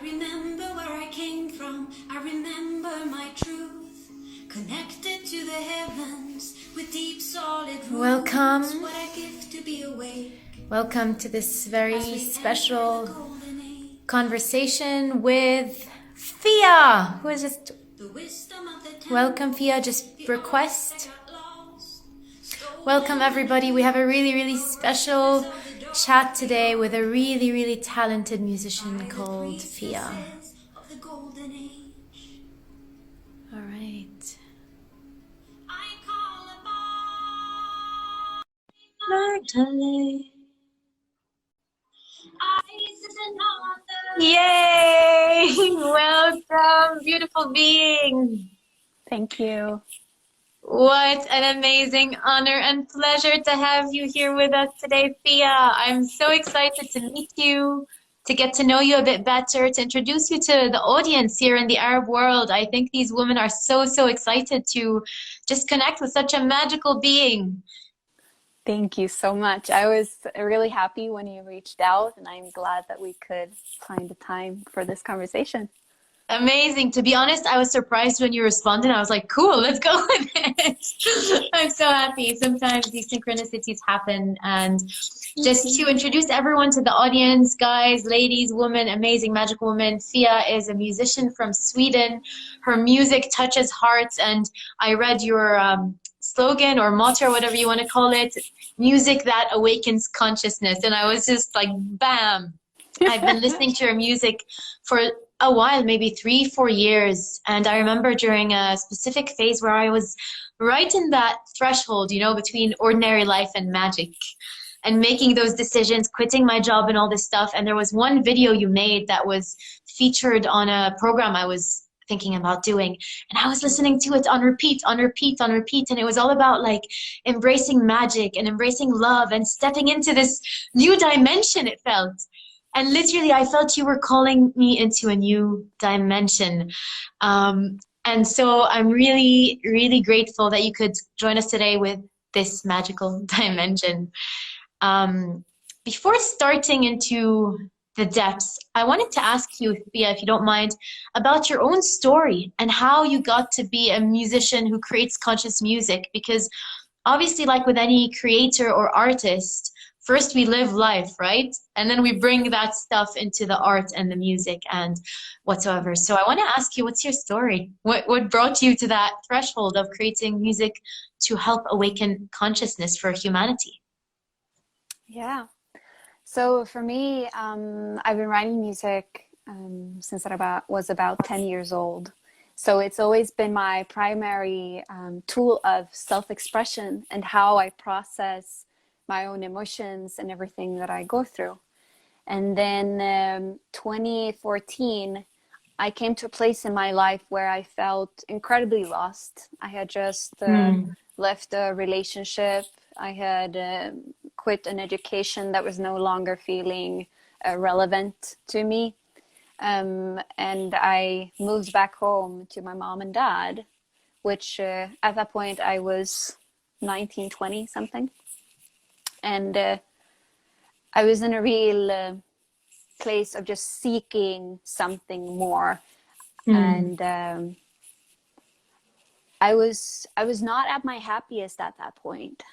remember where I came from. I remember my truth. Connected to the heavens with deep solid roots. Welcome. What I give to be awake. Welcome to this very special conversation with Fia, who is just welcome. Fia, just request. Welcome everybody. We have a really special chat today with a really talented musician called Fia. All right. Yay! Welcome, beautiful being. Thank you. What an amazing honor and pleasure to have you here with us today, Fia. I'm so excited to meet you, to get to know you a bit better, to introduce you to the audience here in the Arab world. I think these women are so excited to just connect with such a magical being. Thank you so much. I was really happy when you reached out, and I'm glad that we could find the time for this conversation. Amazing. To be honest, I was surprised when you responded. I was like, cool, let's go with it. I'm so happy. Sometimes these synchronicities happen. And just to introduce everyone to the audience, guys, ladies, women, amazing, magical woman, Fia is a musician from Sweden. Her music touches hearts. And I read your slogan or motto, or whatever you want to call it, music that awakens consciousness. And I was just like, bam. I've been listening to your music for a while, maybe 3-4 years. And I remember during a specific phase where I was right in that threshold, you know, between ordinary life and magic, and making those decisions, quitting my job and all this stuff. And there was one video you made that was featured on a program I was thinking about doing, and I was listening to it on repeat. And it was all about like embracing magic and embracing love and stepping into this new dimension, it felt. And literally, I felt you were calling me into a new dimension. And so I'm really grateful that you could join us today with this magical dimension. Before starting into the depths, I wanted to ask you, Fia, if you don't mind, about your own story and how you got to be a musician who creates conscious music. Because obviously, like with any creator or artist, first we live life, right? And then we bring that stuff into the art and the music and whatsoever. So I want to ask you, what's your story? What brought you to that threshold of creating music to help awaken consciousness for humanity? Yeah. So for me, I've been writing music since I was about 10 years old. So it's always been my primary tool of self-expression and how I process my own emotions and everything that I go through. And then 2014, I came to a place in my life where I felt incredibly lost. I had just left a relationship. I had quit an education that was no longer feeling relevant to me. And I moved back home to my mom and dad, which at that point I was 19, 20 something. And I was in a real place of just seeking something more. And I was not at my happiest at that point.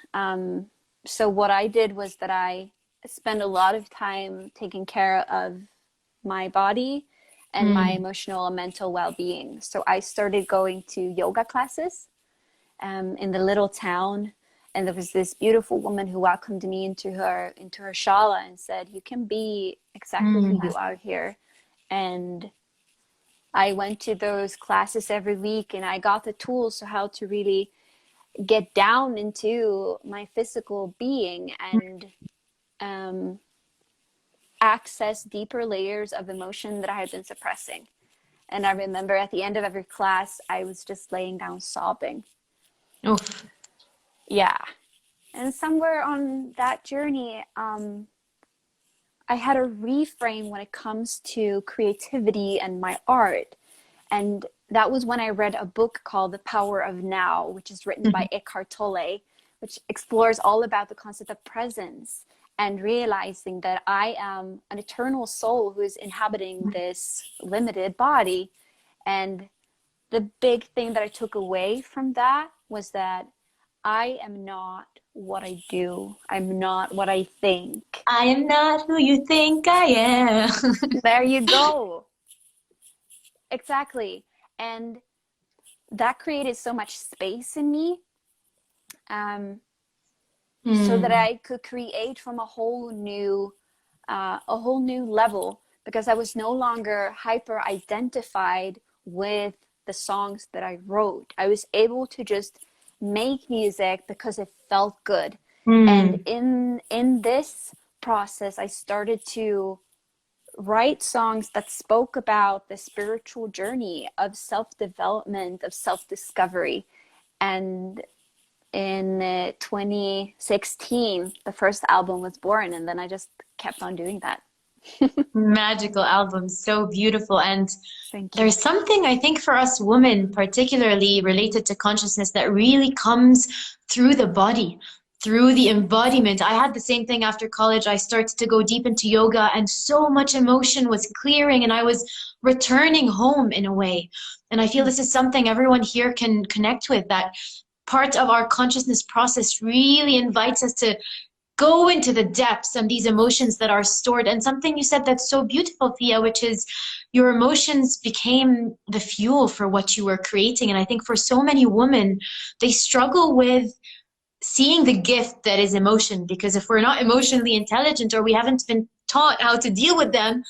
So what I did was that I spent a lot of time taking care of my body and my emotional and mental well-being. So I started going to yoga classes in the little town. And there was this beautiful woman who welcomed me into her shala and said, you can be exactly who you are here. And I went to those classes every week, and I got the tools to how to really get down into my physical being and access deeper layers of emotion that I had been suppressing. And I remember at the end of every class, I was just laying down sobbing. Oof. Yeah. And somewhere on that journey, I had a reframe when it comes to creativity and my art. And that was when I read a book called The Power of Now, which is written by Eckhart Tolle, which explores all about the concept of presence and realizing that I am an eternal soul who is inhabiting this limited body. And the big thing that I took away from that was that I am not what I do. I'm not what I think. I am not who you think I am. There you go. Exactly. And that created so much space in me, so that I could create from a whole new level, because I was no longer hyper identified with the songs that I wrote. I was able to just make music because it felt good. And in this process, I started to write songs that spoke about the spiritual journey of self-development, of self-discovery. And in 2016, the first album was born, and then I just kept on doing that. Magical album, so beautiful. And Thank you. there's something I think for us women, particularly related to consciousness, that really comes through the body, through the embodiment. I had the same thing after college. I started to go deep into yoga, and so much emotion was clearing, and I was returning home in a way. And I feel this is something everyone here can connect with, that part of our consciousness process really invites us to go into the depths and these emotions that are stored. And something you said that's so beautiful, Fia, which is your emotions became the fuel for what you were creating. And I think for so many women, they struggle with seeing the gift that is emotion, because if we're not emotionally intelligent, or we haven't been taught how to deal with them,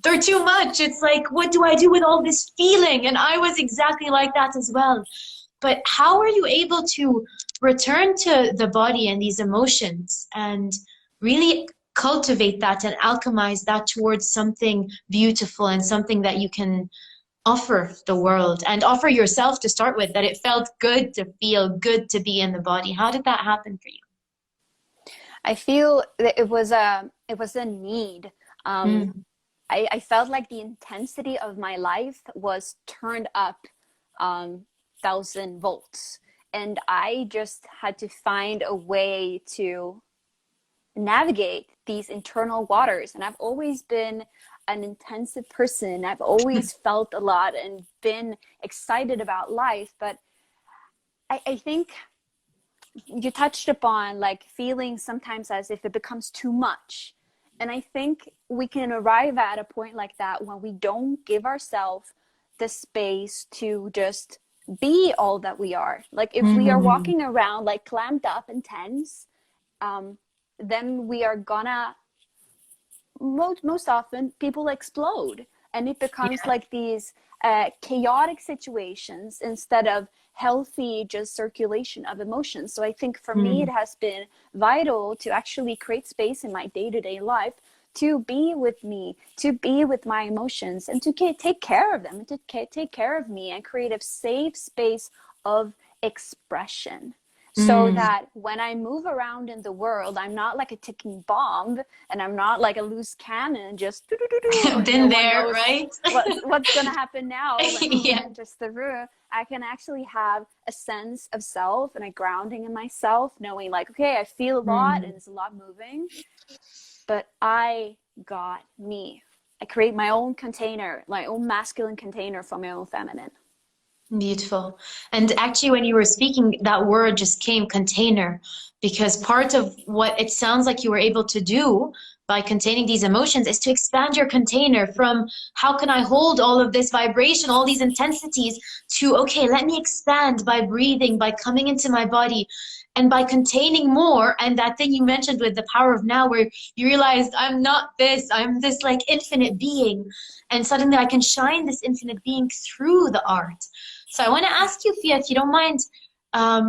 they're too much. It's like, what do I do with all this feeling? And I was exactly like that as well. But how are you able to return to the body and these emotions and really cultivate that and alchemize that towards something beautiful and something that you can offer the world and offer yourself to start with, that it felt good to feel good to be in the body? How did that happen for you? I feel that it was a need. I felt like the intensity of my life was turned up 1,000 volts, and I just had to find a way to navigate these internal waters. And I've always been an intensive person. I've always felt a lot and been excited about life, but I think you touched upon like feeling sometimes as if it becomes too much. And I think we can arrive at a point like that when we don't give ourselves the space to just be all that we are. Like if we are walking around like clamped up and tense, then we are gonna, most often people explode, and it becomes like these chaotic situations instead of healthy just circulation of emotions. So I think for me it has been vital to actually create space in my day-to-day life to be with me, to be with my emotions, and to take care of them, and to take care of me, and create a safe space of expression. So that when I move around in the world, I'm not like a ticking bomb, and I'm not like a loose cannon, just Been there, right? what's gonna happen now when someone enters the room. I can actually have a sense of self and a grounding in myself, knowing like, okay, I feel a lot and it's a lot moving, but I got me. I create my own container, my own masculine container for my own feminine. Beautiful. And actually, when you were speaking, that word just came, container, because part of what it sounds like you were able to do by containing these emotions is to expand your container from how can I hold all of this vibration, all these intensities, to, okay, let me expand by breathing, by coming into my body, and by containing more. And that thing you mentioned with the power of now, where you realized I'm not this, I'm this like infinite being. And suddenly I can shine this infinite being through the art. So I want to ask you, Fia, if you don't mind, I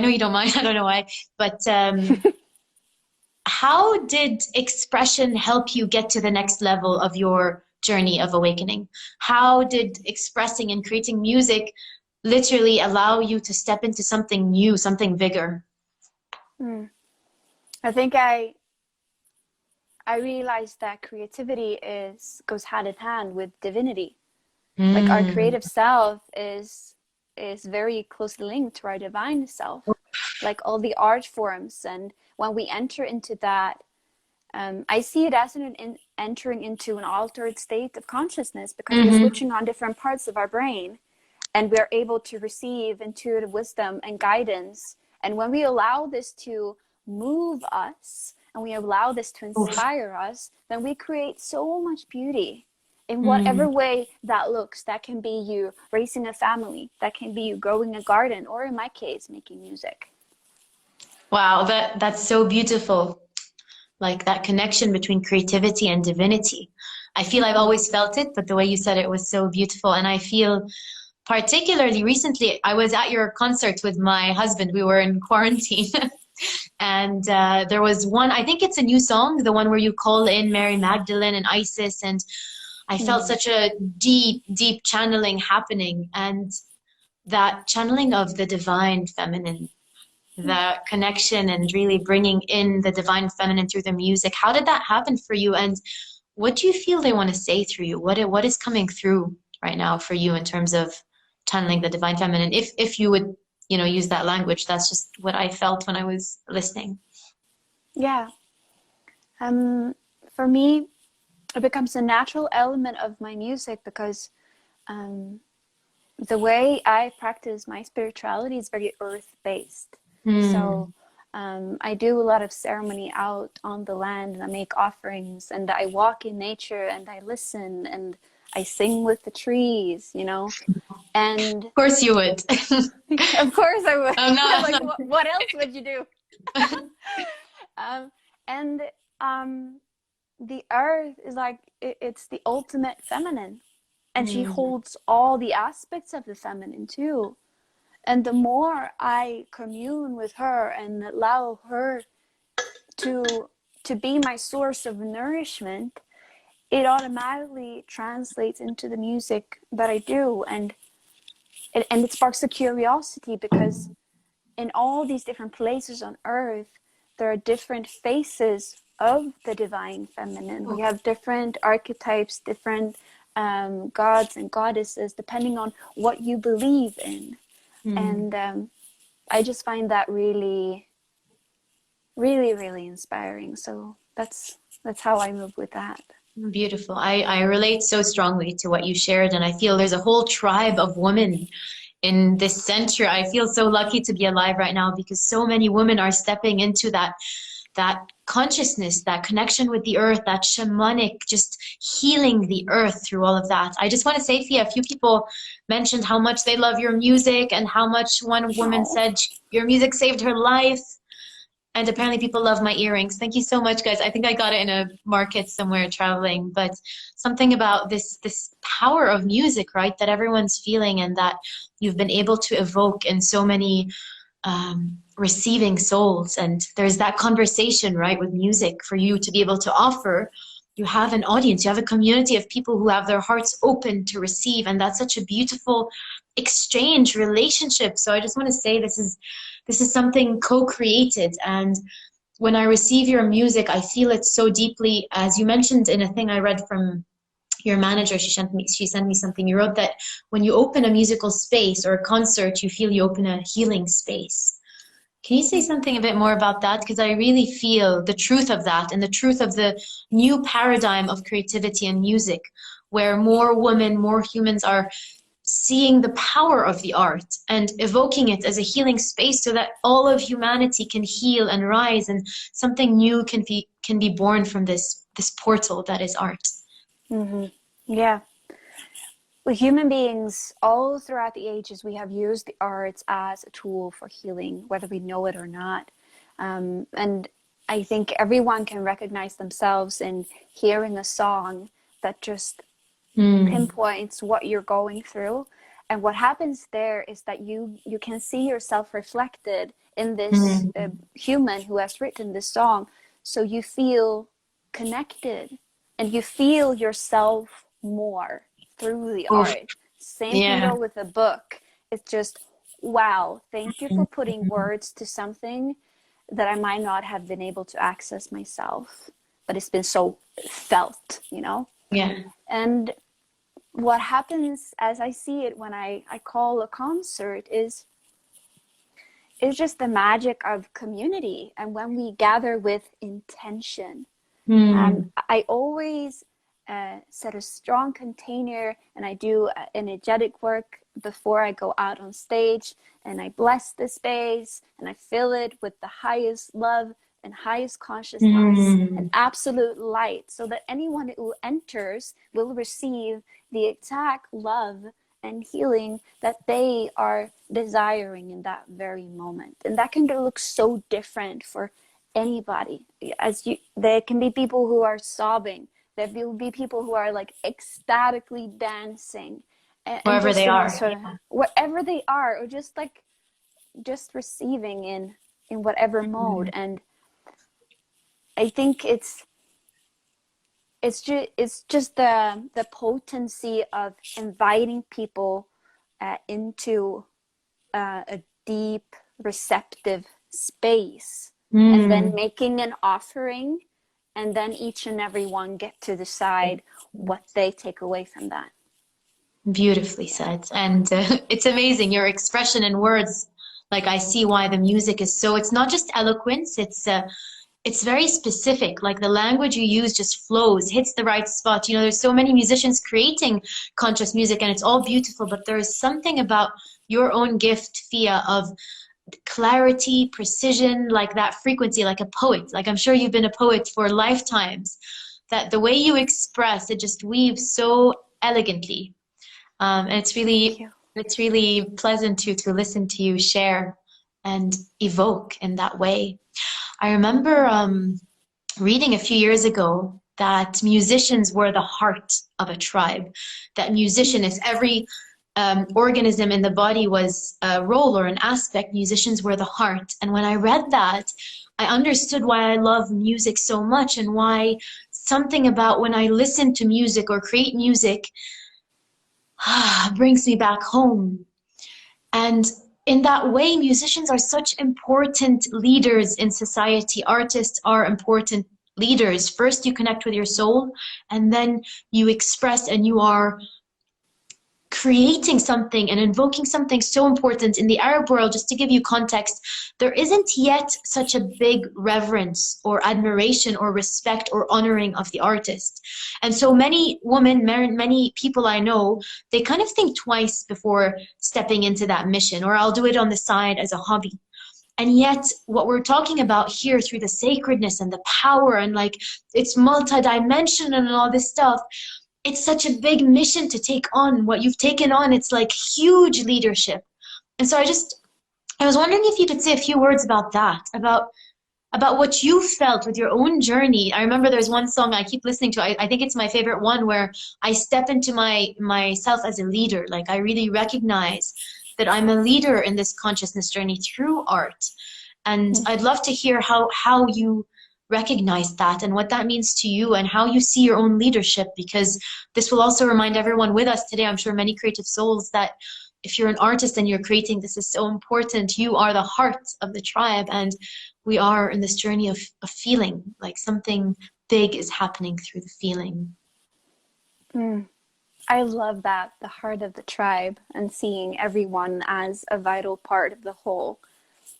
know you don't mind, I don't know why, but how did expression help you get to the next level of your journey of awakening? How did expressing and creating music literally allow you to step into something new, something bigger? I think I realized that creativity goes hand in hand with divinity. Like our creative self is very closely linked to our divine self, like all the art forms. And when we enter into that I see it as entering into an altered state of consciousness, because we're switching on different parts of our brain, and we're able to receive intuitive wisdom and guidance. And when we allow this to move us, and we allow this to inspire us, then we create so much beauty in whatever way that looks. That can be you raising a family, that can be you growing a garden, or in my case, making music. Wow, that's so beautiful. Like that connection between creativity and divinity. I feel I've always felt it, but the way you said it was so beautiful. And I feel particularly recently, I was at your concert with my husband. We were in quarantine. And there was one, I think it's a new song, the one where you call in Mary Magdalene and Isis. And I felt such a deep, deep channeling happening. And that channeling of the divine feminine, the connection and really bringing in the divine feminine through the music. How did that happen for you? And what do you feel they want to say through you? What is coming through right now for you in terms of channeling the divine feminine? If you would, use that language. That's just what I felt when I was listening. Yeah. For me, it becomes a natural element of my music, because the way I practice my spirituality is very earth-based. So I do a lot of ceremony out on the land, and I make offerings, and I walk in nature, and I listen, and I sing with the trees, and of course you would. Of course I would. Oh, no, like, no. what else would you do? The earth is like, it's the ultimate feminine, and she holds all the aspects of the feminine too. And the more I commune with her and allow her to be my source of nourishment, it automatically translates into the music that I do. And it sparks a curiosity, because in all these different places on earth, there are different faces of the divine feminine. We have different archetypes, different gods and goddesses, depending on what you believe in. And I just find that really, really, really inspiring. So that's how I move with that. Beautiful. I relate so strongly to what you shared, and I feel there's a whole tribe of women in this century. I feel so lucky to be alive right now, because so many women are stepping into that consciousness, that connection with the earth, that shamanic, just healing the earth through all of that. I just want to say, Fia, a few people mentioned how much they love your music, and how much one woman said your music saved her life. And apparently people love my earrings. Thank you so much, guys. I think I got it in a market somewhere traveling, but something about this power of music, right, that everyone's feeling, and that you've been able to evoke in so many receiving souls. And there's that conversation, right, with music for you to be able to offer. You have an audience, you have a community of people who have their hearts open to receive, and that's such a beautiful exchange relationship. So I just want to say this is something co-created, and when I receive your music, I feel it so deeply. As you mentioned in a thing I read from your manager, she sent me something. You wrote that when you open a musical space or a concert, you feel you open a healing space. Can you say something a bit more about that? Because I really feel the truth of that, and the truth of the new paradigm of creativity and music, where more women, more humans are seeing the power of the art and evoking it as a healing space, so that all of humanity can heal and rise, and something new can be born from this portal that is art. Yeah. With human beings, all throughout the ages, we have used the arts as a tool for healing, whether we know it or not. And I think everyone can recognize themselves in hearing a song that just pinpoints what you're going through. And what happens there is that you can see yourself reflected in this human who has written this song. So you feel connected, and you feel yourself more through the art. Same thing though with a book. It's just, wow, thank you for putting words to something that I might not have been able to access myself, but it's been so felt, And what happens, as I see it when I call a concert, is just the magic of community. And when we gather with intention, Mm. I always set a strong container, and I do energetic work before I go out on stage, and I bless the space and I fill it with the highest love and highest consciousness and Mm. absolute light, so that anyone who enters will receive the exact love and healing that they are desiring in that very moment. And that can look so different for anybody. There can be people who are sobbing, there will be people who are like ecstatically dancing, and Wherever just they in a are. sort of wherever they are, or just like just receiving in whatever mode. Mm. And I think it's just the potency of inviting people into a deep receptive space, and then Mm. making an offering, and then each and every one get to decide what they take away from that. Beautifully said. And it's amazing, your expression in words. Like I see why the music is so, it's not just eloquence, it's very specific. Like the language you use just flows, hits the right spot. You know, there's so many musicians creating conscious music and it's all beautiful, but there is something about your own gift, Fia, of clarity, precision, like that frequency, like a poet. Like I'm sure you've been a poet for lifetimes, that the way you express, it just weaves so elegantly. And Thank you. it's really pleasant to listen to you share and evoke in that way. I remember reading a few years ago that musicians were the heart of a tribe. That musician, if every organism in the body was a role or an aspect, musicians were the heart. And when I read that, I understood why I love music so much, and why something about when I listen to music or create music brings me back home. And in that way, musicians are such important leaders in society. Artists are important leaders. First, you connect with your soul, and then you express, and you are creating something and invoking something so important. In the Arab world, just to give you context, there isn't yet such a big reverence or admiration or respect or honoring of the artist. And so many women, many people I know, they kind of think twice before stepping into that mission, or I'll do it on the side as a hobby. And yet what we're talking about here, through the sacredness and the power, and like it's multidimensional and all this stuff, it's such a big mission to take on. What you've taken on, it's like huge leadership. And so I was wondering if you could say a few words about that, about what you felt with your own journey. I remember there's one song I keep listening to. I think it's my favorite one, where I step into myself as a leader. Like I really recognize that I'm a leader in this consciousness journey through art. And I'd love to hear how you recognize that and what that means to you, and how you see your own leadership, because this will also remind everyone with us today, I'm sure many creative souls, that if you're an artist and you're creating, this is so important. You are the heart of the tribe, and we are in this journey of feeling like something big is happening through the feeling. I love that, the heart of the tribe, and seeing everyone as a vital part of the whole.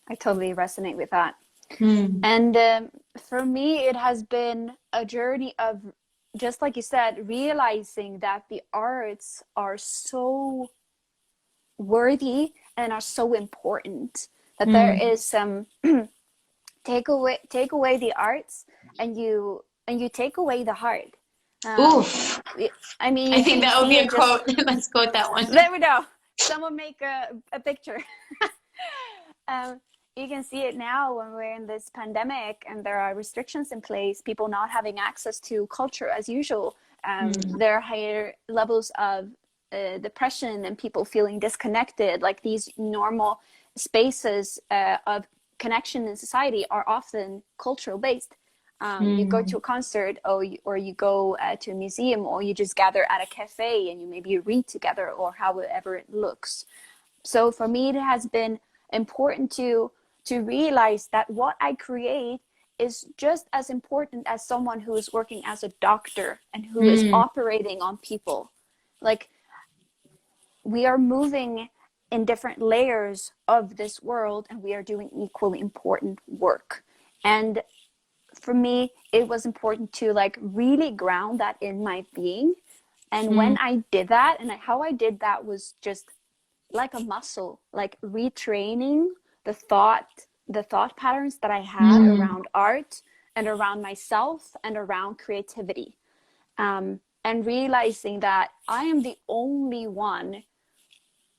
I totally resonate with that. And for me, it has been a journey of, just like you said, realizing that the arts are so worthy and are so important, that there is some take away the arts, and you take away the heart. Oof. I mean, I you think can that would see be a it just quote. Let's quote that one. there we go. Someone make a picture. You can see it now when we're in this pandemic and there are restrictions in place, people not having access to culture as usual. There are higher levels of depression and people feeling disconnected. Like these normal spaces of connection in society are often cultural based. You go to a concert, or you go to a museum, or you just gather at a cafe and you maybe read together, or however it looks. So for me, it has been important to realize that what I create is just as important as someone who is working as a doctor and who is operating on people. Like, we are moving in different layers of this world, and we are doing equally important work. And for me, it was important to like really ground that in my being. And when I did that, and how I did that was just like a muscle, like retraining the thought patterns that I had around art and around myself and around creativity. And realizing that I am the only one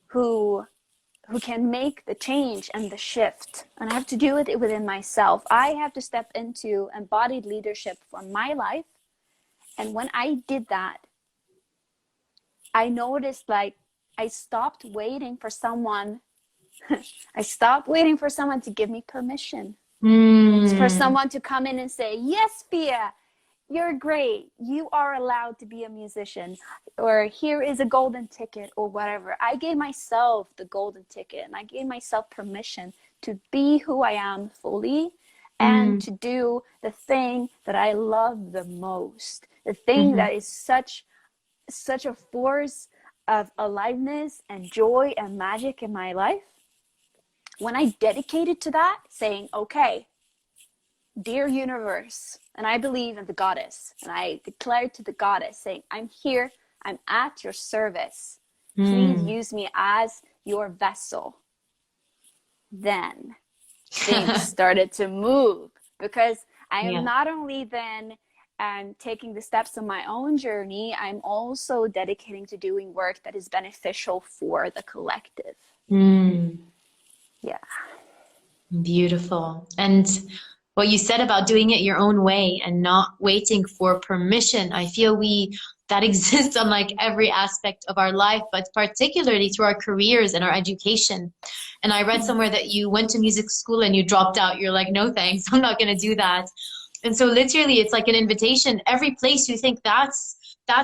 who can make the change and the shift, and I have to do it within myself. I have to step into embodied leadership for my life. And when I did that, I noticed like I stopped waiting for someone to give me permission. For someone to come in and say, yes, Fia, you're great. You are allowed to be a musician, or here is a golden ticket, or whatever. I gave myself the golden ticket, and I gave myself permission to be who I am fully, and to do the thing that I love the most, the thing that is such a force of aliveness and joy and magic in my life. When I dedicated to that, saying, okay, dear universe, and I believe in the goddess, and I declared to the goddess, saying, I'm here, I'm at your service. Please use me as your vessel. Then things started to move, because I am not only then taking the steps on my own journey, I'm also dedicating to doing work that is beneficial for the collective. Yeah. Beautiful. And what you said about doing it your own way and not waiting for permission, I feel that exists on like every aspect of our life, but particularly through our careers and our education. And I read somewhere that you went to music school and you dropped out. You're like, no thanks, I'm not going to do that. And so literally it's like an invitation. Every place you think that's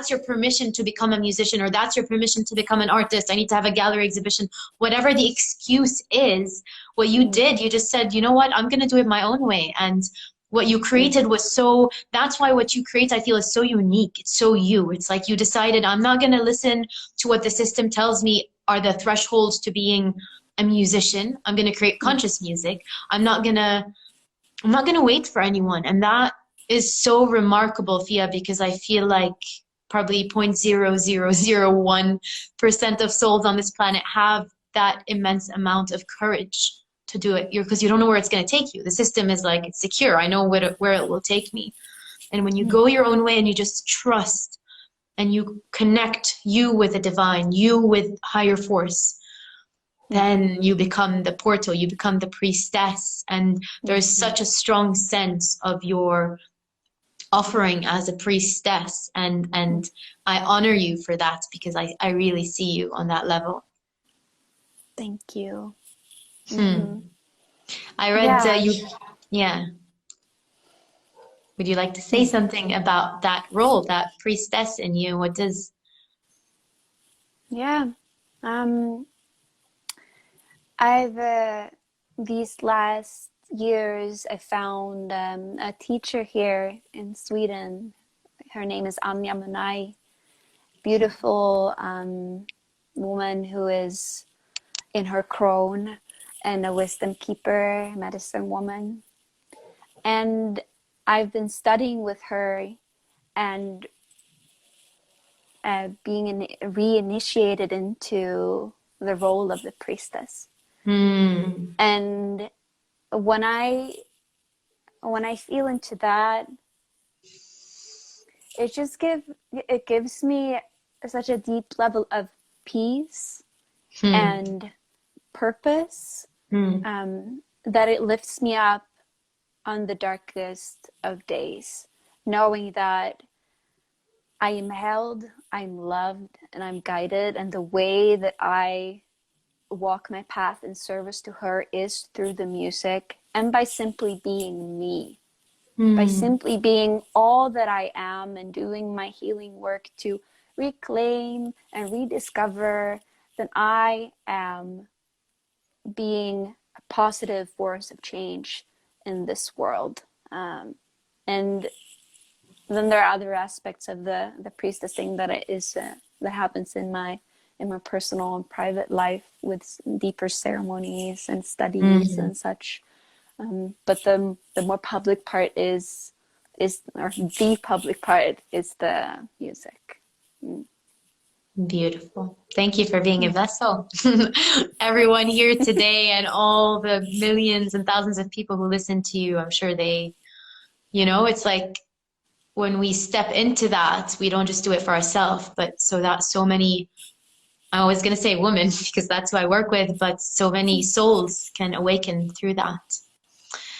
your permission to become a musician, or that's your permission to become an artist, I need to have a gallery exhibition, whatever the excuse is, what you did, you just said, you know what, I'm going to do it my own way. And what you created was that's why what you create, I feel, is so unique. It's so you. It's like you decided, I'm not going to listen to what the system tells me are the thresholds to being a musician. I'm going to create conscious music. I'm not going to wait for anyone. And that is so remarkable, Fia, because I feel like probably 0.0001% of souls on this planet have that immense amount of courage to do it, because you don't know where it's going to take you. The system is like, it's secure. I know where it will take me. And when you go your own way and you just trust and you connect you with the divine, you with higher force, then you become the portal, you become the priestess. And there's such a strong sense of your offering as a priestess. And I honor you for that, because I really see you on that level. Thank you. I read Would you like to say something about that role, that priestess in you? What does... I've these last years I found a teacher here in Sweden. Her name is Anja Manai. Beautiful woman who is in her crone and a wisdom keeper, medicine woman. And I've been studying with her and being reinitiated into the role of the priestess. And when I feel into that, it gives me such a deep level of peace and purpose, that it lifts me up on the darkest of days, knowing that I am held, I'm loved, and I'm guided. And the way that I walk my path in service to her is through the music, and by simply being me, by simply being all that I am, and doing my healing work to reclaim and rediscover that I am being a positive force of change in this world. And then there are other aspects of the priestessing that happens in my personal and private life, with deeper ceremonies and studies and such. But the more public part is or the public part is the music. Beautiful. Thank you for being a vessel. Everyone here today and all the millions and thousands of people who listen to you, I'm sure they, it's like when we step into that, we don't just do it for ourselves, but so that so many, I was going to say women because that's who I work with, but so many souls can awaken through that.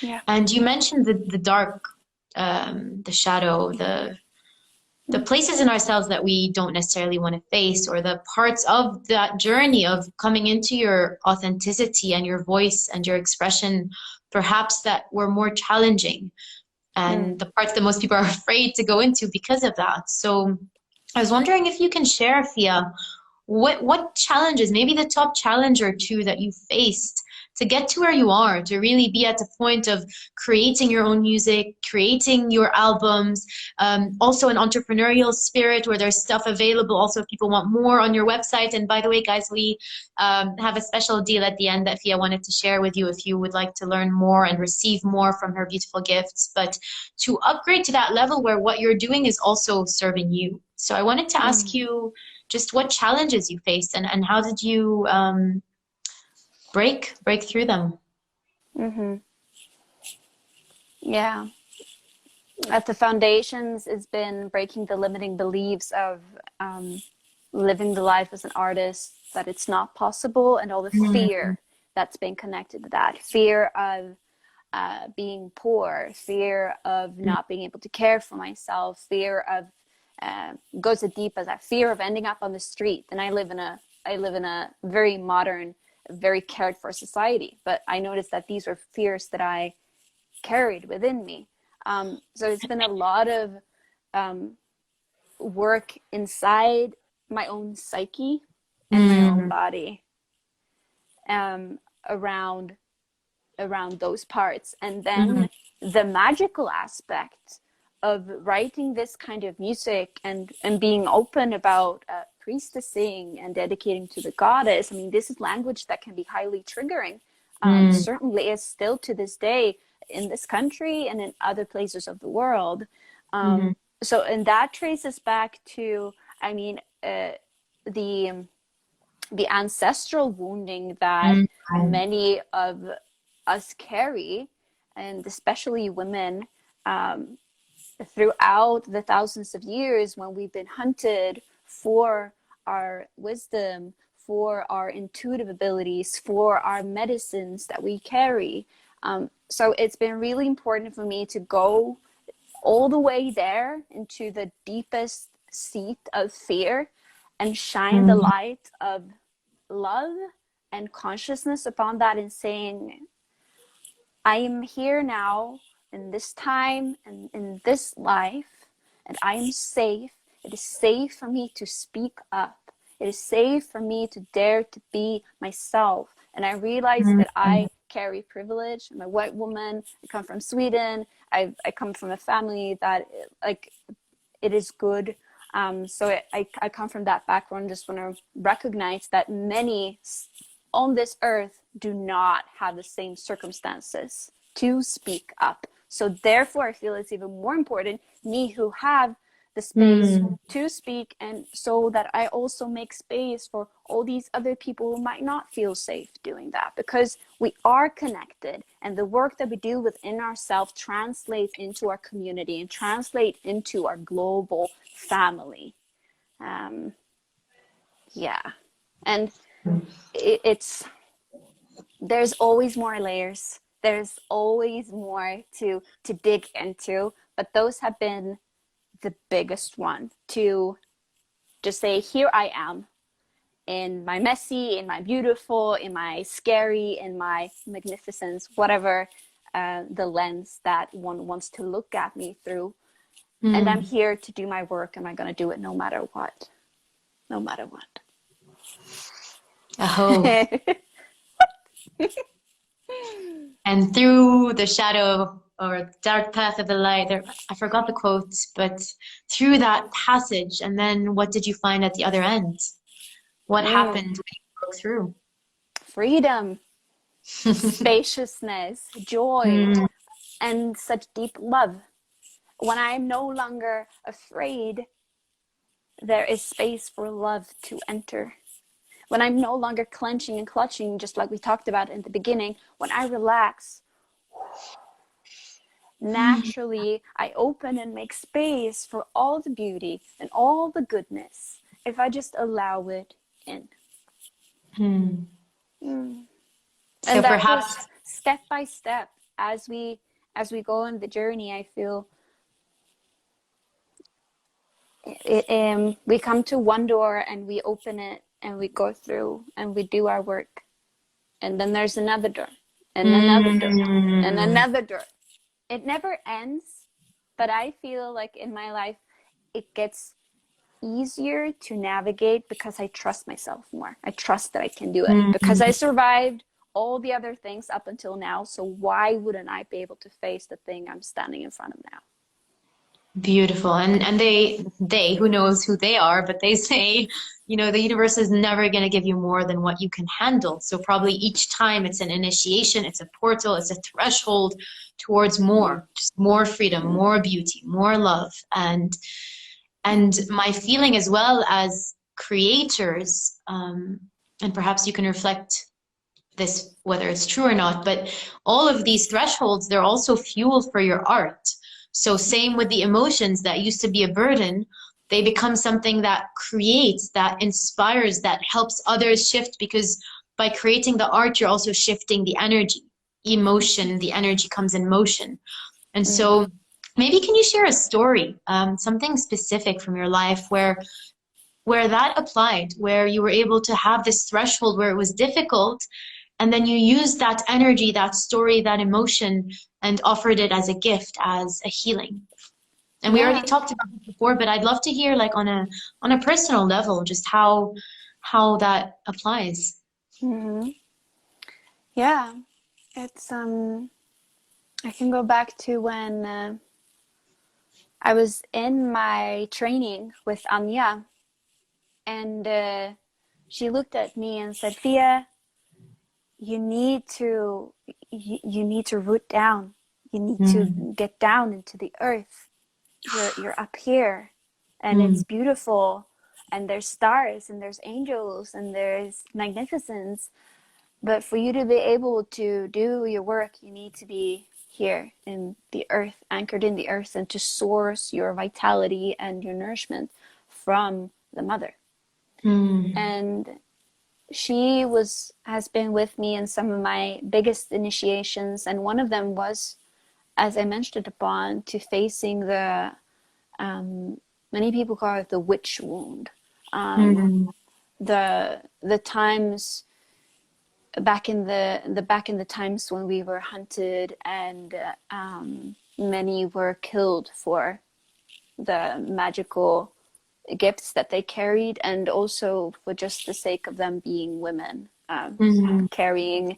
Yeah. And you mentioned the dark, the shadow, the places in ourselves that we don't necessarily want to face, or the parts of that journey of coming into your authenticity and your voice and your expression, perhaps that were more challenging, and the parts that most people are afraid to go into because of that. So I was wondering if you can share, Fia, what challenges, maybe the top challenge or two that you faced to get to where you are, to really be at the point of creating your own music, creating your albums, also an entrepreneurial spirit where there's stuff available also if people want more on your website. And by the way, guys, we have a special deal at the end that Fia wanted to share with you if you would like to learn more and receive more from her beautiful gifts, but to upgrade to that level where what you're doing is also serving you. So I wanted to ask you just what challenges you faced and how did you break through them? Yeah. At the foundations, it's been breaking the limiting beliefs of living the life as an artist, that it's not possible, and all the fear that's been connected to that. Fear of being poor, fear of not being able to care for myself, fear of goes as deep as that, fear of ending up on the street. And I live in a very modern, very cared for society, but I noticed that these were fears that I carried within me. So it's been a lot of work inside my own psyche and my own body around those parts. And then the magical aspect of writing this kind of music and being open about priestessing and dedicating to the goddess. I mean, this is language that can be highly triggering. Certainly is still to this day in this country and in other places of the world. So, and that traces back to, I mean, the ancestral wounding that many of us carry, and especially women, throughout the thousands of years when we've been hunted for our wisdom, for our intuitive abilities, for our medicines that we carry. So it's been really important for me to go all the way there into the deepest seat of fear and shine the light of love and consciousness upon that, and saying, I am here now in this time and in this life, and I am safe. It is safe for me to speak up. It is safe for me to dare to be myself. And I realize that I carry privilege. I'm a white woman. I come from Sweden. I come from a family that, like, it is good. So I come from that background. Just want to recognize that many on this earth do not have the same circumstances to speak up. So therefore, I feel it's even more important, me who have the space to speak, and so that I also make space for all these other people who might not feel safe doing that, because we are connected, and the work that we do within ourselves translates into our community and translate into our global family. Yeah. And it's there's always more layers. There's always more to dig into, but those have been the biggest one, to just say, here I am in my messy, in my beautiful, in my scary, in my magnificence, whatever the lens that one wants to look at me through. And I'm here to do my work, and I'm going to do it no matter what. No matter what. Oh. And through the shadow or dark path of the light, I forgot the quote, but through that passage, and then what did you find at the other end? What happened when you broke through? Freedom. spaciousness, joy, and such deep love. When I'm no longer afraid, there is space for love to enter. When I'm no longer clenching and clutching, just like we talked about in the beginning, when I relax, naturally I open and make space for all the beauty and all the goodness if I just allow it in. So And that perhaps goes step by step as we go on the journey. I feel we come to one door and we open it and we go through and we do our work, and then there's another door and another door and another door. It never ends, but I feel like in my life it gets easier to navigate because I trust myself more. I trust that I can do it because I survived all the other things up until now. So why wouldn't I be able to face the thing I'm standing in front of now? beautiful. And they who knows who they are, but they say, you know, the universe is never going to give you more than what you can handle. So probably each time it's an initiation, it's a portal, it's a threshold towards more, just more freedom, more beauty, more love. And my feeling as well as creators, and perhaps you can reflect this, whether it's true or not, but all of these thresholds, they're also fuel for your art. So same with the emotions that used to be a burden, they become something that creates, that inspires, that helps others shift, because by creating the art, you're also shifting the energy, emotion, the energy comes in motion. And so maybe can you share a story, something specific from your life where that applied, where you were able to have this threshold where it was difficult, and then you used that energy, that story, that emotion, and offered it as a gift, as a healing. And we already talked about it before, but I'd love to hear, like, on a personal level, just how that applies. Yeah, it's I can go back to when I was in my training with Anya, and she looked at me and said, Fia, you need to root down. You need to get down into the earth. You're up here, and it's beautiful, and there's stars and there's angels and there's magnificence. But for you to be able to do your work, you need to be here in the earth, anchored in the earth, and to source your vitality and your nourishment from the mother. And she has been with me in some of my biggest initiations, and one of them was, as I mentioned upon, to facing the many people call it the witch wound. The times back in the times when we were hunted, and many were killed for the magical gifts that they carried, and also for just the sake of them being women, carrying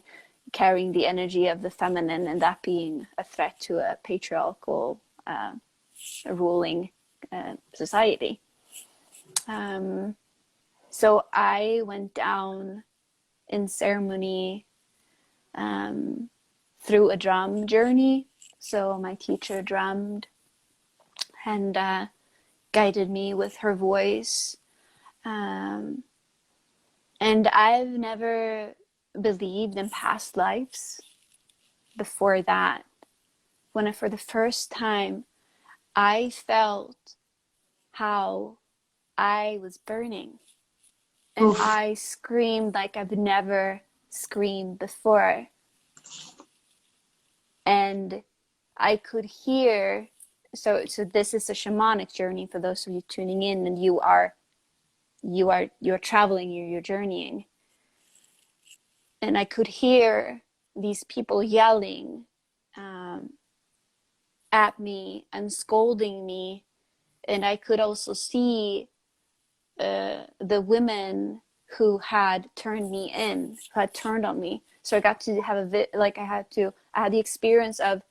the energy of the feminine, and that being a threat to a patriarchal ruling society. So I went down in ceremony through a drum journey. So my teacher drummed and guided me with her voice. And I've never believed in past lives before that. When for the first time I felt how I was burning, and I screamed like I've never screamed before. And I could hear, so this is a shamanic journey for those of you tuning in, and you're traveling, you're journeying. And I could hear these people yelling at me and scolding me. And I could also see the women who had turned me in, who had turned on me. So I got to have I had the experience of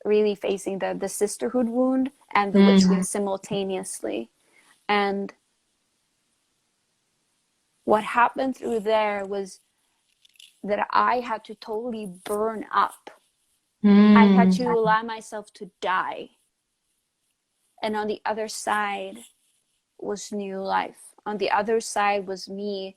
really facing the sisterhood wound and the witch wound simultaneously. And what happened through there was that I had to totally burn up. I had Mm. to allow myself to die. And on the other side was new life. On the other side was me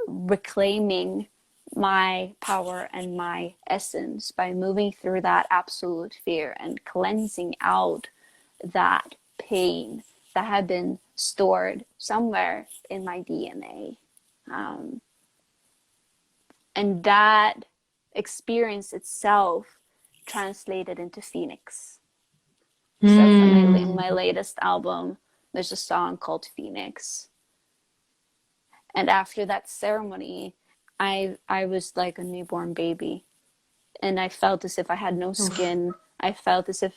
reclaiming my power and my essence by moving through that absolute fear and cleansing out that pain that had been stored somewhere in my DNA. And that experience itself translated into Phoenix. So for my latest album, there's a song called Phoenix. And after that ceremony, I was like a newborn baby. And I felt as if I had no skin. I felt as if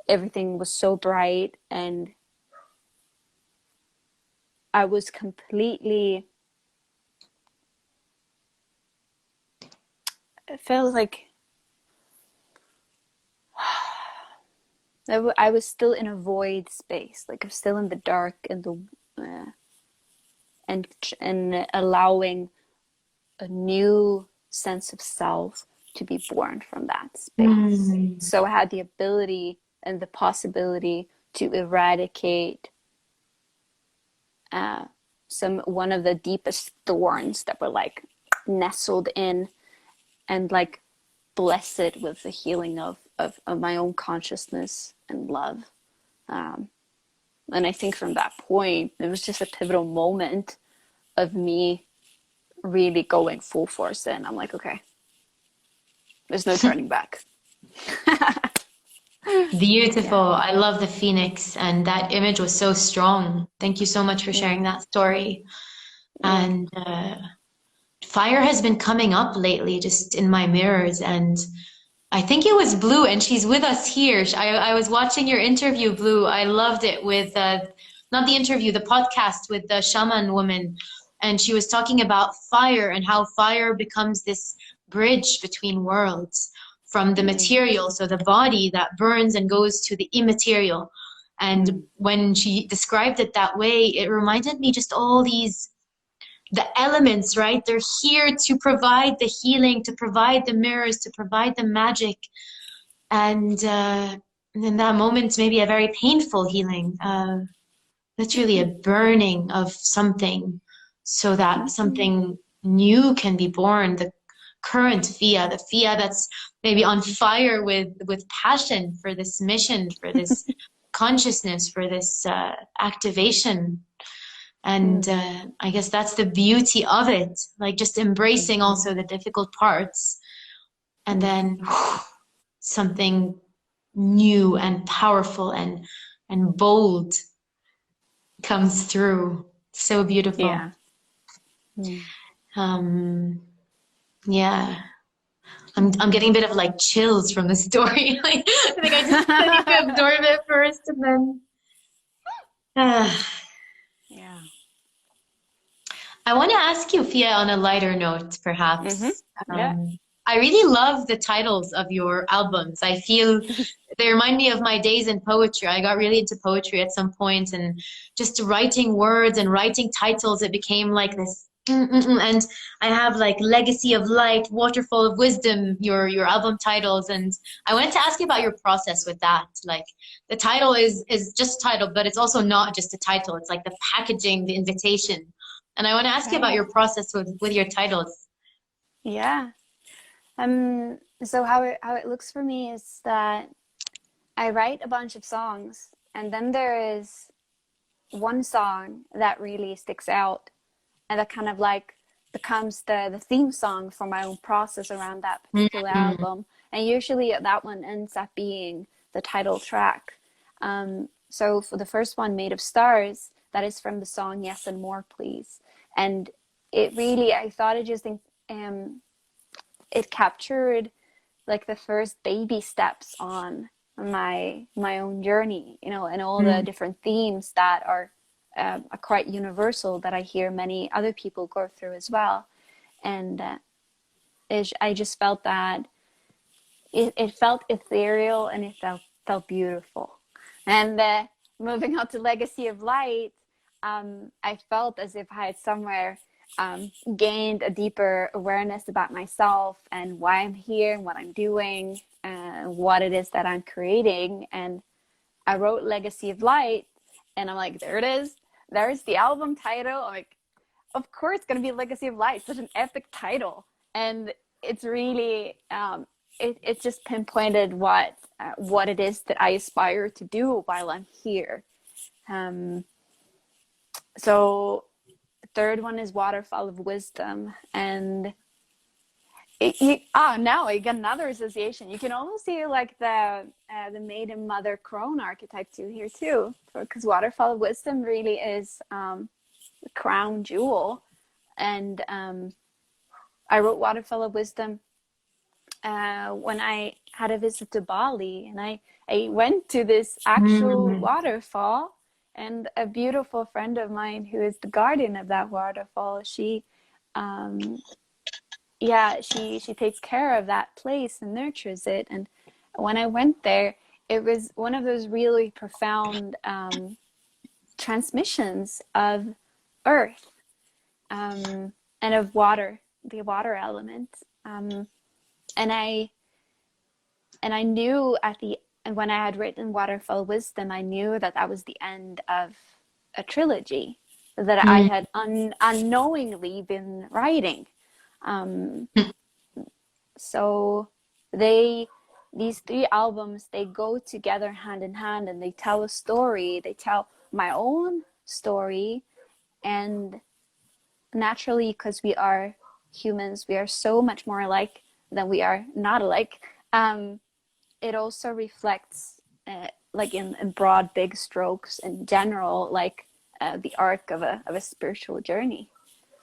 everything was so bright, and I was completely, it felt like I was still in a void space, like I'm still in the dark and and allowing a new sense of self to be born from that space. So I had the ability and the possibility to eradicate one of the deepest thorns that were like nestled in and like blessed with the healing of my own consciousness and love. And I think from that point, it was just a pivotal moment of me really going full force in. I'm like, okay, there's no turning back. Beautiful. I love the phoenix, and that image was so strong. Thank you so much for sharing that story. And fire has been coming up lately just in my mirrors, and I think it was Blue, and she's with us here. I was watching your interview, Blue. I loved it with, not the interview, the podcast with the shaman woman. And she was talking about fire and how fire becomes this bridge between worlds, from the material, so the body that burns and goes to the immaterial. And when she described it that way, it reminded me just all these, the elements, right? They're here to provide the healing, to provide the mirrors, to provide the magic. And in that moment, maybe a very painful healing, literally a burning of something so that something new can be born. The current Fia, the Fia that's maybe on fire with passion for this mission, for this consciousness, for this activation. And I guess that's the beauty of it, like just embracing also the difficult parts, and then something new and powerful and bold comes through. So beautiful. Yeah. Yeah. I'm getting a bit of like chills from the story. Like, I think I just need to absorb it first, and then Yeah. I want to ask you, Fia, on a lighter note, perhaps. Yeah. I really love the titles of your albums. I feel they remind me of my days in poetry. I got really into poetry at some point, and just writing words and writing titles, it became like this. And I have like Legacy of Light, Waterfall of Wisdom, your album titles. And I wanted to ask you about your process with that. Like, the title is just a title, but it's also not just a title. It's like the packaging, the invitation. And I want to ask you about your process with your titles. Yeah. So how it looks for me is that I write a bunch of songs, and then there is one song that really sticks out, and that kind of like becomes the theme song for my own process around that particular album. And usually that one ends up being the title track. So for the first one, Made of Stars, that is from the song Yes and More Please. And it really, I thought it just, it captured like the first baby steps on my own journey, you know, and all the different themes that are quite universal that I hear many other people go through as well. And I just felt that it felt ethereal, and it felt beautiful. And moving on to Legacy of Light, I felt as if I had somewhere gained a deeper awareness about myself and why I'm here and what I'm doing and what it is that I'm creating. And I wrote Legacy of Light, and I'm like, there it is. There's the album title. I'm like, of course it's going to be Legacy of Light. Such an epic title. And it's really, it just pinpointed what it is that I aspire to do while I'm here. So the third one is Waterfall of Wisdom. And now I get another association. You can almost see like the maiden mother crone archetype too here too, because Waterfall of Wisdom really is the crown jewel. And I wrote Waterfall of Wisdom when I had a visit to Bali, and I went to this actual waterfall, and a beautiful friend of mine who is the guardian of that waterfall, she takes care of that place and nurtures it. And when I went there, it was one of those really profound transmissions of earth and of water, the water element. And I knew when I had written Waterfall Wisdom, I knew that was the end of a trilogy that I had unknowingly been writing. So these three albums, they go together hand in hand, and they tell a story. They tell my own story, and naturally, because we are humans, we are so much more alike than we are not alike. It also reflects like in broad big strokes in general, like the arc of a spiritual journey.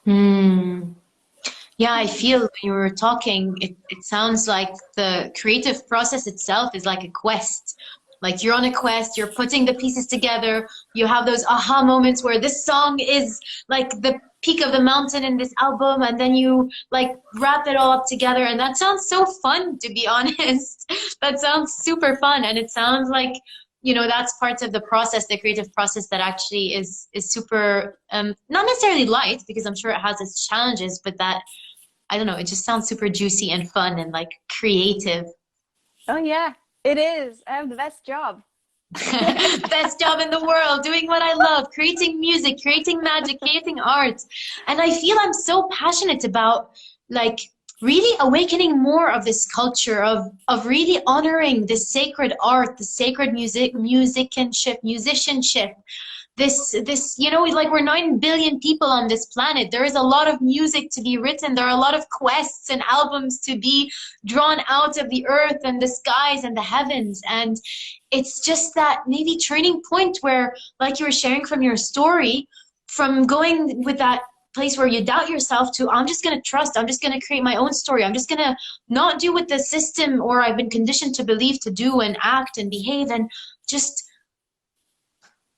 Yeah, I feel when you were talking, it sounds like the creative process itself is like a quest. Like you're on a quest, you're putting the pieces together, you have those aha moments where this song is like the peak of the mountain in this album, and then you like wrap it all up together. And that sounds so fun, to be honest. That sounds super fun. And it sounds like, you know, that's part of the process, the creative process that actually is super, not necessarily light, because I'm sure it has its challenges, but that, I don't know, it just sounds super juicy and fun and like creative. Oh yeah, it is. I have the best job. Best job in the world, doing what I love, creating music, creating magic, creating art. And I feel I'm so passionate about like really awakening more of this culture of really honoring the sacred art, the sacred musicianship, this, you know, like we're 9 billion people on this planet. There is a lot of music to be written. There are a lot of quests and albums to be drawn out of the earth and the skies and the heavens. And it's just that maybe turning point where, like you were sharing from your story, from going with that place where you doubt yourself to, I'm just going to trust, I'm just going to create my own story. I'm just going to not do what the system or I've been conditioned to believe to do and act and behave, and just,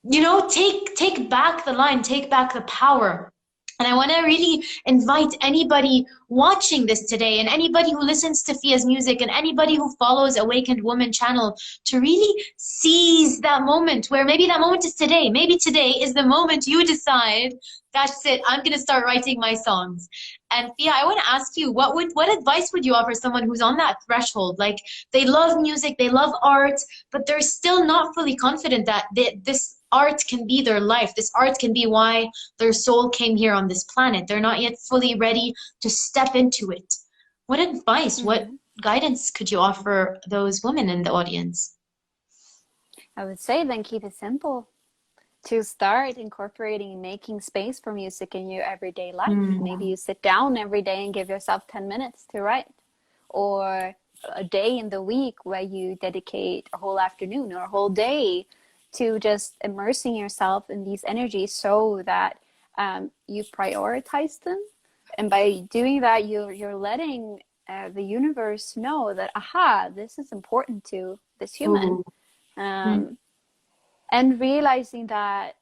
you know, take back the line, take back the power. And I want to really invite anybody watching this today, and anybody who listens to Fia's music, and anybody who follows Awakened Woman channel, to really seize that moment where maybe that moment is today. Maybe today is the moment you decide, that's it, I'm going to start writing my songs. And Fia, I want to ask you, what advice would you offer someone who's on that threshold? Like they love music, they love art, but they're still not fully confident that this art can be their life. This art can be why their soul came here on this planet. They're not yet fully ready to step into it. What advice, what guidance could you offer those women in the audience? I would say then keep it simple. To start incorporating and making space for music in your everyday life. Maybe you sit down every day and give yourself 10 minutes to write, or a day in the week where you dedicate a whole afternoon or a whole day to just immersing yourself in these energies, so that you prioritize them. And by doing that, you're letting the universe know that, aha, this is important to this human. And realizing that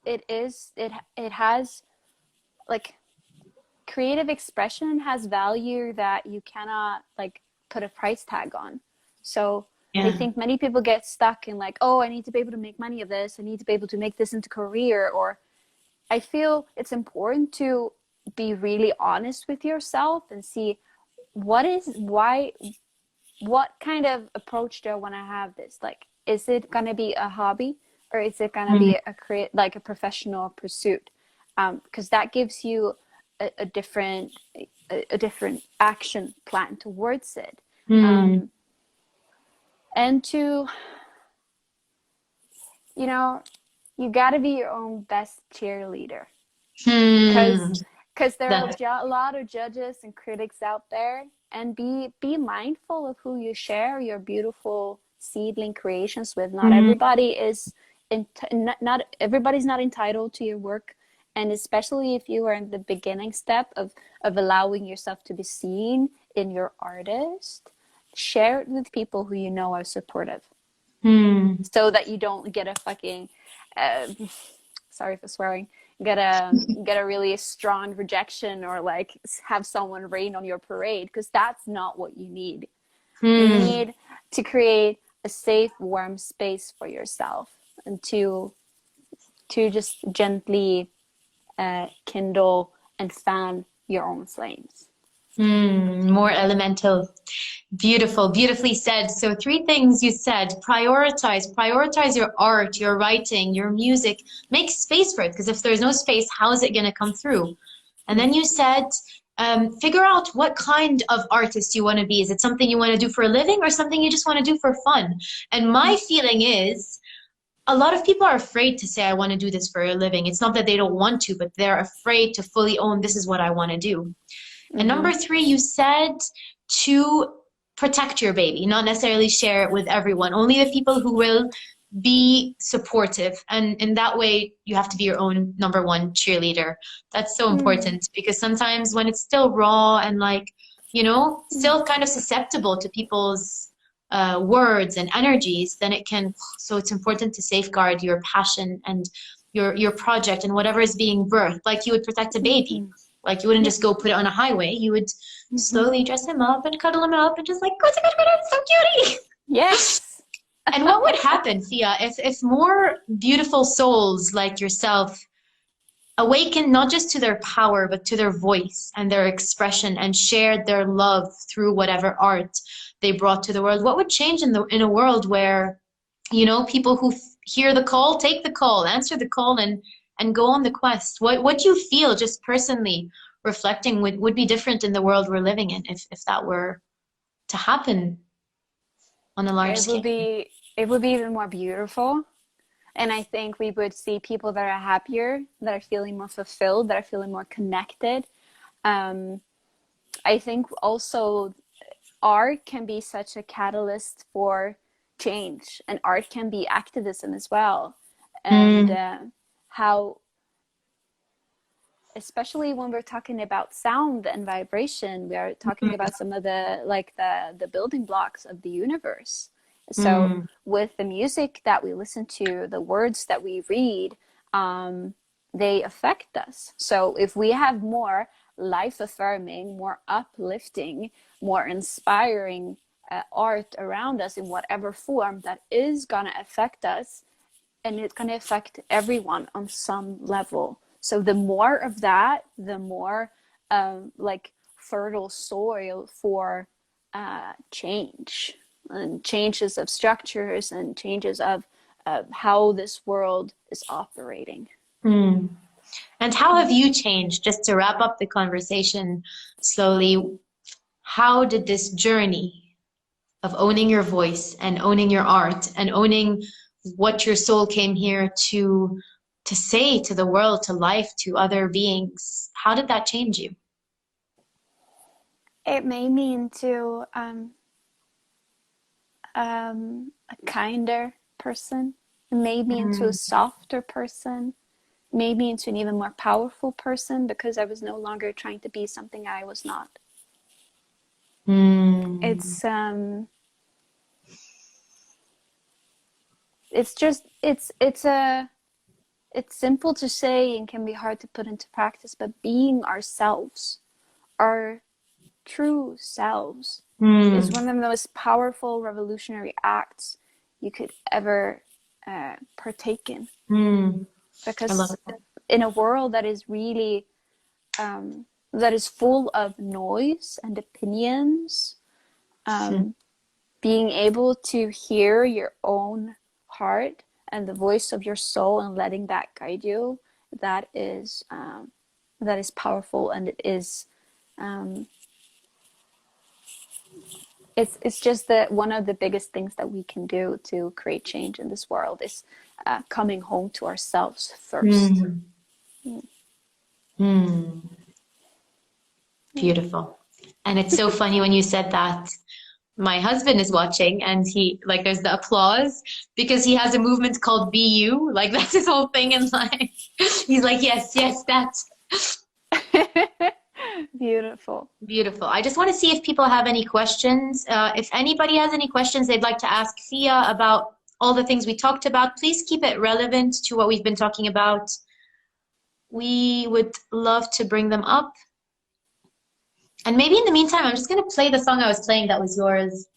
it has, like, creative expression has value that you cannot like put a price tag on. So I think many people get stuck in like, oh, I need to be able to make money of this, I need to be able to make this into career. Or I feel it's important to be really honest with yourself and see what kind of approach do I want to have this? Like, is it going to be a hobby, or is it going to be a professional pursuit? Because that gives you a different action plan towards it. And to, you know, you got to be your own best cheerleader. Because there are a lot of judges and critics out there, and be mindful of who you share your beautiful seedling creations with. Not everybody is not everybody's not entitled to your work, and especially if you are in the beginning step of allowing yourself to be seen in your artist, share it with people who you know are supportive, so that you don't get a fucking sorry for swearing, get a really strong rejection, or like have someone rain on your parade, because that's not what you need. You need to create a safe, warm space for yourself, and to just gently kindle and fan your own flames. More elemental. Beautiful, beautifully said. So 3 things you said: prioritize your art, your writing, your music, make space for it, because if there's no space, how is it going to come through? And then you said, figure out what kind of artist you want to be. Is it something you want to do for a living, or something you just want to do for fun? And my feeling is, a lot of people are afraid to say, I want to do this for a living. It's not that they don't want to, but they're afraid to fully own, this is what I want to do. And number 3, you said to protect your baby, not necessarily share it with everyone, only the people who will be supportive. And in that way, you have to be your own number 1 cheerleader. That's so important, because sometimes when it's still raw and like, you know, still kind of susceptible to people's words and energies, then it can, so it's important to safeguard your passion and your project and whatever is being birthed, like you would protect a baby. Like you wouldn't just go put it on a highway. You would slowly dress him up and cuddle him up and just like, it's so cutie. Yes. And what would happen, Fia, if more beautiful souls like yourself awaken not just to their power, but to their voice and their expression, and shared their love through whatever art they brought to the world? What would change in a world where, you know, people who hear the call, take the call, answer the call, and go on the quest? What do you feel, just personally reflecting, would be different in the world we're living in if that were to happen on a large scale? It would be even more beautiful. And I think we would see people that are happier, that are feeling more fulfilled, that are feeling more connected. I think also art can be such a catalyst for change, and art can be activism as well. And how, especially when we're talking about sound and vibration, we are talking about some of the building blocks of the universe. So with the music that we listen to, the words that we read, they affect us. So if we have more life-affirming, more uplifting, more inspiring art around us in whatever form, that is going to affect us, and it's going to affect everyone on some level. So the more of that, the more like fertile soil for change, and changes of structures, and changes of how this world is operating. And how have you changed? Just to wrap up the conversation slowly, how did this journey of owning your voice and owning your art and owning what your soul came here to say to the world, to life, to other beings, how did that change you? It made me into a kinder person. It made me into a softer person. It made me into an even more powerful person, because I was no longer trying to be something I was not. It's simple to say and can be hard to put into practice, but being ourselves, our true selves, is one of the most powerful revolutionary acts you could ever partake in. Because in a world that is really that is full of noise and opinions, being able to hear your own heart and the voice of your soul and letting that guide you, that is powerful, and it is it's just that one of the biggest things that we can do to create change in this world is coming home to ourselves first. Beautiful. And it's so funny when you said that. My husband is watching, and he, like, there's the applause because he has a movement called Be You. Like, that's his whole thing in life. He's like, yes, yes, that's Beautiful. beautiful. I just want to see if people have any questions. If anybody has any questions they'd like to ask Fia about all the things we talked about, please keep it relevant to what we've been talking about. We would love to bring them up. And maybe in the meantime, I'm just going to play the song I was playing that was yours,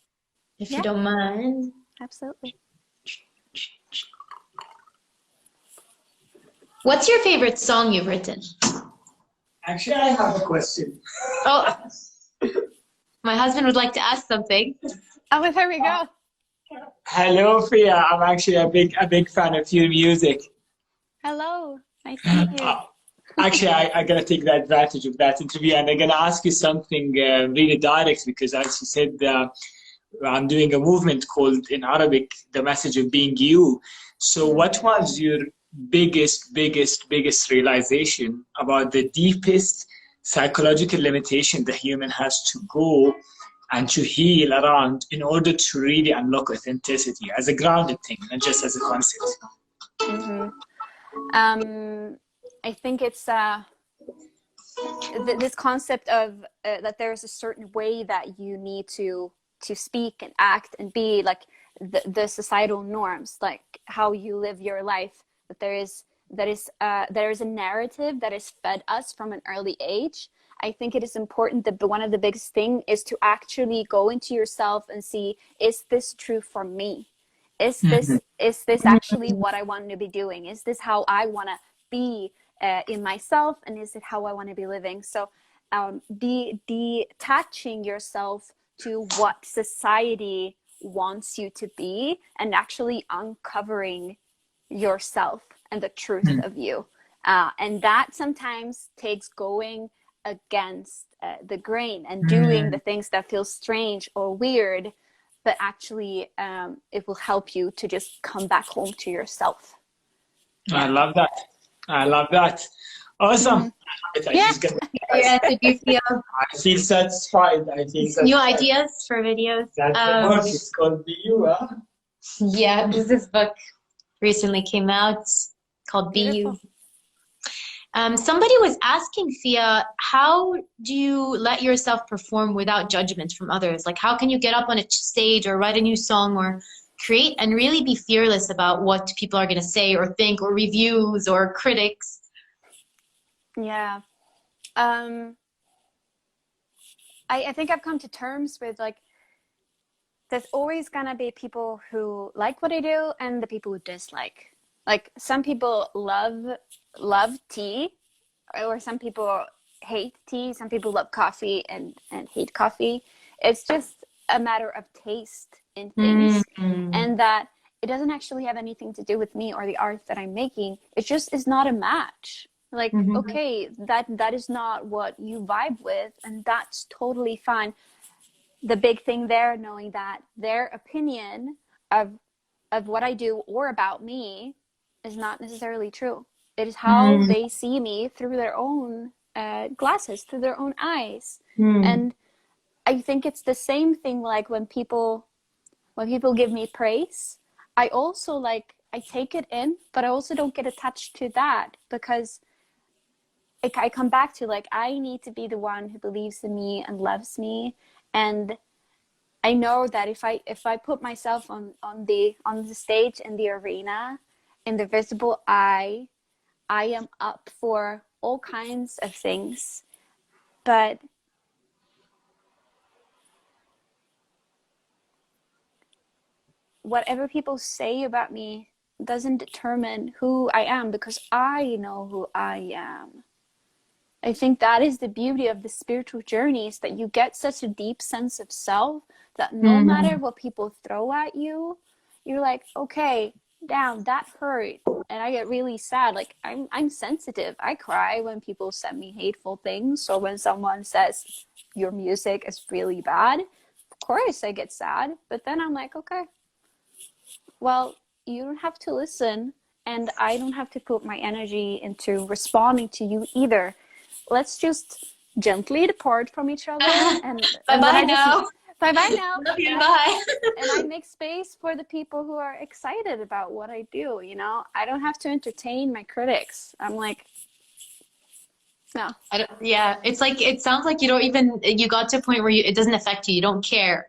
if you don't mind. Absolutely. What's your favorite song you've written? Actually, I have a question. Oh, my husband would like to ask something. Oh, there we go. Hello, Fia. I'm actually a big fan of your music. Hello. Nice to meet you. Actually, I'm gonna take the advantage of that interview, and I'm gonna ask you something really direct, because as you said, I'm doing a movement called in Arabic, the message of being you. So what was your biggest realization about the deepest psychological limitation the human has to go and to heal around in order to really unlock authenticity as a grounded thing, not just as a concept? I think it's this concept of that there is a certain way that you need to speak and act and be, like the societal norms, like how you live your life. That there is a narrative that is fed us from an early age. I think it is important that one of the biggest thing is to actually go into yourself and see, is this true for me? Is this actually what I want to be doing? Is this how I want to be in myself? And is it how I want to be living? So detaching yourself to what society wants you to be and actually uncovering yourself and the truth of you. And that sometimes takes going against the grain and doing the things that feel strange or weird, but actually it will help you to just come back home to yourself. I love that. I love that. Awesome. Yeah. Did you feel I feel satisfied. I feel satisfied. new ideas for videos? That's the book. It's called Be You, huh? Yeah, this book recently came out called Be You. Somebody was asking Fia, how do you let yourself perform without judgment from others? Like, how can you get up on a stage or write a new song or create and really be fearless about what people are going to say or think, or reviews or critics? Yeah. I think I've come to terms with, like, there's always gonna be people who like what I do and the people who dislike. Like, some people love tea, or some people hate tea. Some people love coffee and hate coffee. It's just a matter of taste in things, and that it doesn't actually have anything to do with me or the art that I'm making. It just is not a match. Like, okay, that is not what you vibe with, and that's totally fine. The big thing there, knowing that their opinion of what I do or about me is not necessarily true. It is how they see me through their own glasses, through their own eyes. And I think it's the same thing, like when people give me praise, I also, like, I take it in, but I also don't get attached to that, because I come back to, like, I need to be the one who believes in me and loves me. And I know that if I put myself on the stage, in the arena, in the visible eye, I am up for all kinds of things. But whatever people say about me doesn't determine who I am, because I know who I am. I think that is the beauty of the spiritual journey, is that you get such a deep sense of self that no matter what people throw at you, you're like, okay, damn, that hurt. And I get really sad. Like, I'm sensitive. I cry when people send me hateful things, or when someone says your music is really bad. Of course I get sad, but then I'm like, okay, well, you don't have to listen, and I don't have to put my energy into responding to you either. Let's just gently depart from each other, and Bye-bye now. Bye-bye now. Love you, bye. And I make space for the people who are excited about what I do, you know? I don't have to entertain my critics. I'm like, no. Yeah, it's like, it sounds like you don't even, you got to a point where it doesn't affect you. You don't care.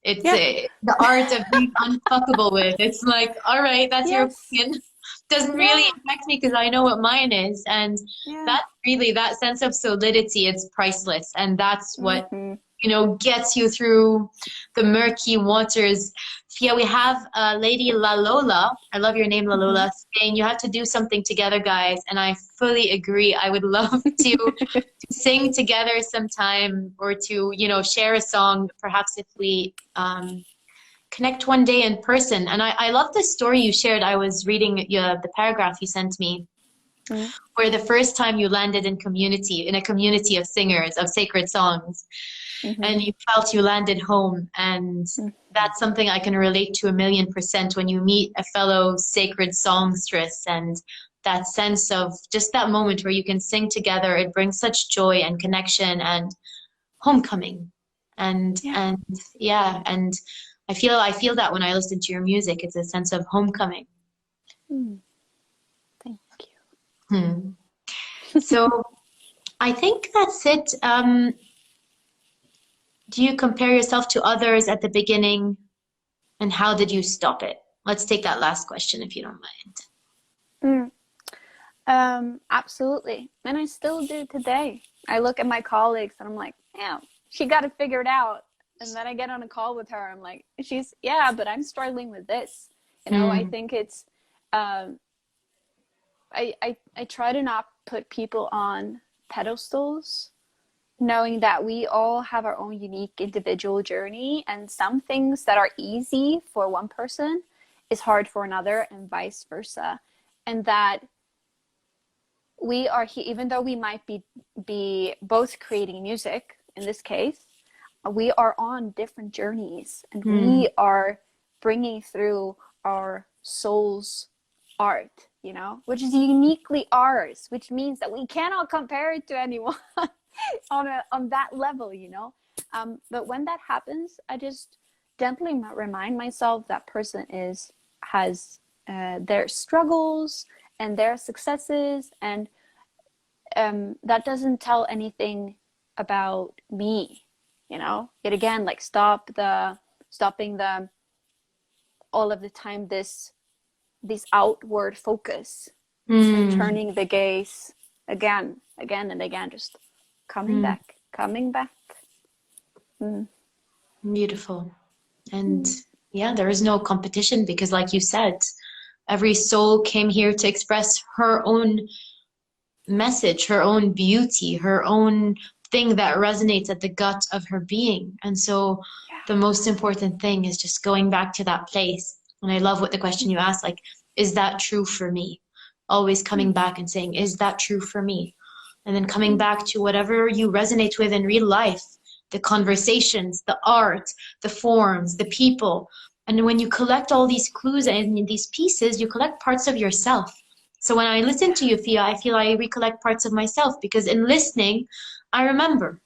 It's the art of being unfuckable with. It's like, all right, that's your opinion. Doesn't really affect me because I know what mine is. And that's really, that sense of solidity, it's priceless. And that's what, you know, gets you through the murky waters. Fia, we have Lady La Lola. I love your name, La Lola, saying you have to do something together, guys. And I fully agree. I would love to sing together sometime, or to, you know, share a song, perhaps if we connect one day in person. And I love the story you shared. I was reading the paragraph you sent me, where the first time you landed in a community of singers of sacred songs, and you felt you landed home. And that's something I can relate to 1,000,000% when you meet a fellow sacred songstress, and that sense of just that moment where you can sing together. It brings such joy and connection and homecoming. And I feel that when I listen to your music, it's a sense of homecoming. Thank you. So I think that's it. Do you compare yourself to others at the beginning, and how did you stop it? Let's take that last question, if you don't mind. Absolutely. And I still do today. I look at my colleagues and I'm like, yeah, she got it figured out. And then I get on a call with her. I'm like, but I'm struggling with this. You know, I think it's, I try to not put people on pedestals, knowing that we all have our own unique individual journey, and some things that are easy for one person is hard for another, and vice versa. And that we are here, even though we might be both creating music, in this case, we are on different journeys, and we are bringing through our soul's art, you know, which is uniquely ours, which means that we cannot compare it to anyone on that level, you know. But when that happens, I just gently remind myself that person has their struggles and their successes, and that doesn't tell anything about me, you know. Yet again, like stopping all of the time this outward focus, and turning the gaze again and again, just coming back. Beautiful. And there is no competition, because like you said, every soul came here to express her own message, her own beauty, her own thing that resonates at the gut of her being. And so the most important thing is just going back to that place. And I love what the question you asked, like, is that true for me? Always coming back and saying, is that true for me? And then coming back to whatever you resonate with in real life, the conversations, the art, the forms, the people. And when you collect all these clues and these pieces, you collect parts of yourself. So when I listen to you, Fia, I feel I recollect parts of myself, because in listening, I remember.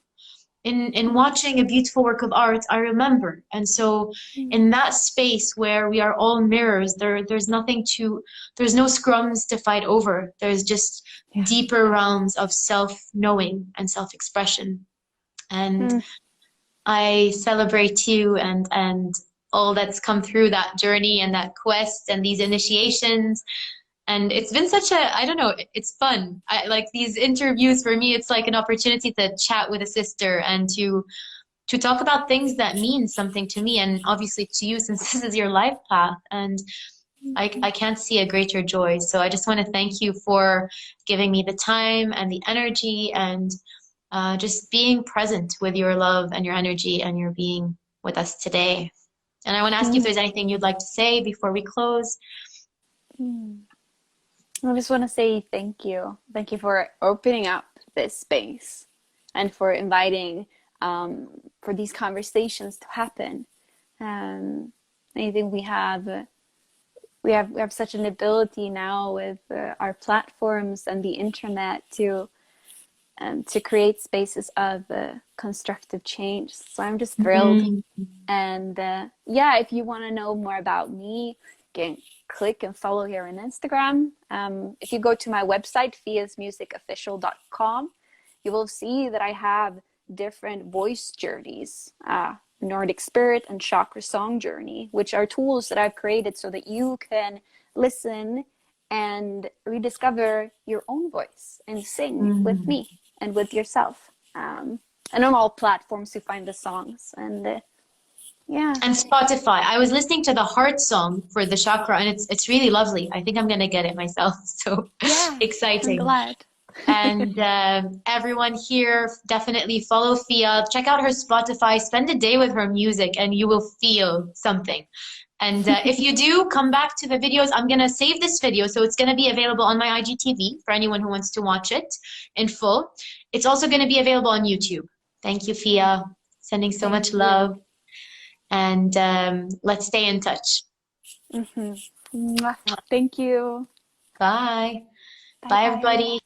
In watching a beautiful work of art, I remember. And so in that space where we are all mirrors, there's no scrums to fight over. There's just deeper realms of self-knowing and self-expression. And I celebrate you and all that's come through that journey and that quest and these initiations. And it's been such I don't know, it's fun. I like these interviews. For me, it's like an opportunity to chat with a sister and to talk about things that mean something to me, and obviously to you, since this is your life path. And I can't see a greater joy. So I just want to thank you for giving me the time and the energy and just being present with your love and your energy and your being with us today. And I want to ask you if there's anything you'd like to say before we close. I just want to say thank you. Thank you for opening up this space and for inviting for these conversations to happen. I think we have such an ability now with our platforms and the internet to create spaces of constructive change. So I'm just thrilled. And yeah, if you want to know more about me, you can click and follow here on Instagram. If you go to my website, fiasmusicofficial.com, you will see that I have different voice journeys, Nordic Spirit and Chakra Song Journey, which are tools that I've created so that you can listen and rediscover your own voice and sing with me and with yourself. And on all platforms you find the songs. And yeah. And Spotify. I was listening to the heart song for the chakra, and it's really lovely. I think I'm gonna get it myself. So yeah, exciting. I'm glad. And everyone here, definitely follow Fia. Check out her Spotify. Spend a day with her music, and you will feel something. And if you do, come back to the videos. I'm going to save this video, so it's going to be available on my IGTV for anyone who wants to watch it in full. It's also going to be available on YouTube. Thank you, Fia. Sending so much love. And let's stay in touch. Thank you. Bye. Bye, Bye, everybody.